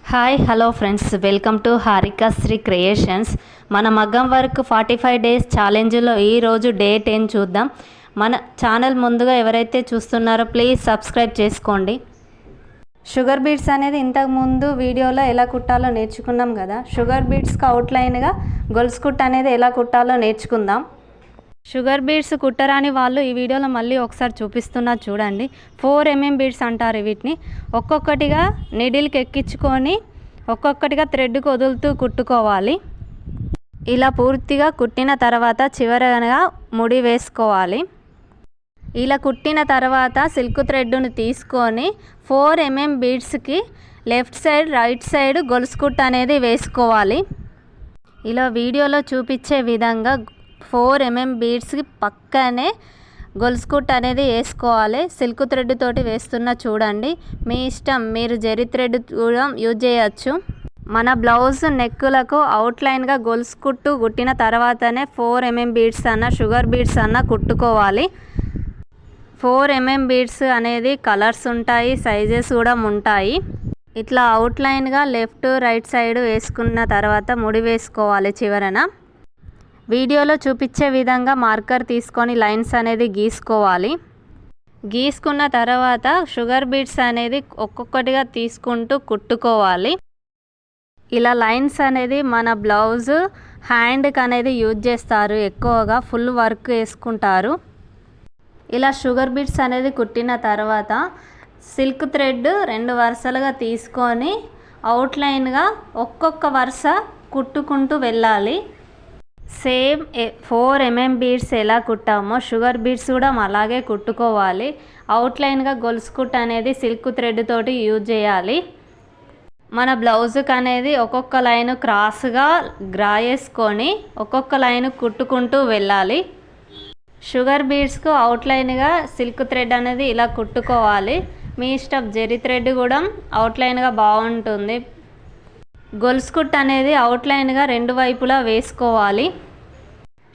Hi hello friends, welcome to Harika Sri creations. మన మగ్గం work 45 days ఛాలెంజ్లో ఈరోజు డే 10 చూద్దాం. మన ఛానల్ ముందుగా ఎవరైతే చూస్తున్నారో ప్లీజ్ సబ్స్క్రైబ్ చేసుకోండి. షుగర్ బీడ్స్ అనేది ఇంతకుముందు వీడియోలో ఎలా కుట్టాలో నేర్చుకున్నాం కదా. షుగర్ బీడ్స్కి అవుట్లైన్గా గొలుసు కుట్టు అనేది ఎలా కుట్టాలో నేర్చుకుందాం. షుగర్ బీడ్స్ కుట్టరాని వాళ్ళు ఈ వీడియోలో మళ్ళీ ఒకసారి చూపిస్తున్నా చూడండి. 4 mm బీడ్స్ అంటారు వీటిని. ఒక్కొక్కటిగా నీడిల్కి ఎక్కించుకొని ఒక్కొక్కటిగా థ్రెడ్కి వదులుతూ కుట్టుకోవాలి. ఇలా పూర్తిగా కుట్టిన తర్వాత చివరగా ముడి వేసుకోవాలి. ఇలా కుట్టిన తర్వాత సిల్క్ థ్రెడ్ను తీసుకొని 4 mm బీడ్స్కి లెఫ్ట్ సైడ్ రైట్ సైడ్ గొలుసు కుట్టు అనేది వేసుకోవాలి. ఇలా వీడియోలో చూపించే విధంగా 4 mm బీడ్స్కి పక్కనే గొలుసు కుట్టు అనేది వేసుకోవాలి. సిల్క్ థ్రెడ్ తోటి వేస్తున్నా చూడండి, మీ ఇష్టం, మీరు జెరీ థ్రెడ్ కూడా యూజ్ చేయొచ్చు. మన బ్లౌజ్ నెక్కులకు అవుట్లైన్గా గొలుసు కుట్టు కుట్టిన తర్వాతనే 4 mm బీడ్స్ అన్న షుగర్ బీడ్స్ అన్న కుట్టుకోవాలి. 4 mm బీడ్స్ అనేది కలర్స్ ఉంటాయి, సైజెస్ కూడా ఉంటాయి. ఇట్లా అవుట్లైన్గా లెఫ్ట్ రైట్ సైడ్ వేసుకున్న తర్వాత ముడి వేసుకోవాలి. చివరన వీడియోలో చూపించే విధంగా మార్కర్ తీసుకొని లైన్స్ అనేది గీసుకోవాలి. గీసుకున్న తర్వాత షుగర్ బీడ్స్ అనేది ఒక్కొక్కటిగా తీసుకుంటూ కుట్టుకోవాలి. ఇలా లైన్స్ అనేది మన బ్లౌజ్ హ్యాండ్కి అనేది యూజ్ చేస్తారు, ఎక్కువగా ఫుల్ వర్క్ వేసుకుంటారు. ఇలా షుగర్ బీడ్స్ అనేది కుట్టిన తర్వాత సిల్క్ థ్రెడ్ 2 వరుసలుగా తీసుకొని అవుట్లైన్గా ఒక్కొక్క వరుస కుట్టుకుంటూ వెళ్ళాలి. సేమ్ 4 mm బీడ్స్ ఎలా కుట్టామో షుగర్ బీడ్స్ కూడా అలాగే కుట్టుకోవాలి. అవుట్లైన్గా గొలుసు కుట్టు అనేది సిల్క్ థ్రెడ్ తోటి యూజ్ చేయాలి. మన బ్లౌజ్కి అనేది ఒక్కొక్క లైన్ క్రాస్గా డ్రా చేసుకొని ఒక్కొక్క లైన్ కుట్టుకుంటూ వెళ్ళాలి. షుగర్ బీడ్స్కు అవుట్లైన్గా సిల్క్ థ్రెడ్ అనేది ఇలా కుట్టుకోవాలి. మీ ఇష్టం, జెరీ థ్రెడ్ కూడా అవుట్లైన్గా బాగుంటుంది. గొలుసు కుట్టు అనేది అవుట్లైన్గా 2 వైపులా వేసుకోవాలి.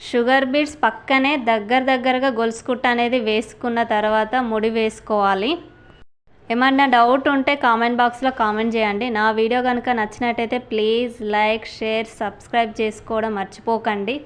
షుగర్ బీడ్స్ పక్కనే దగ్గరగా గొలుసు కుట్టు అనేది వేసుకున్న తర్వాత ముడి వేసుకోవాలి. ఏమన్నా డౌట్ ఉంటే కామెంట్ బాక్స్లో కామెంట్ చేయండి. నా వీడియో కనుక నచ్చినట్టయితే ప్లీజ్ లైక్, షేర్, సబ్స్క్రైబ్ చేసుకోవడం మర్చిపోకండి.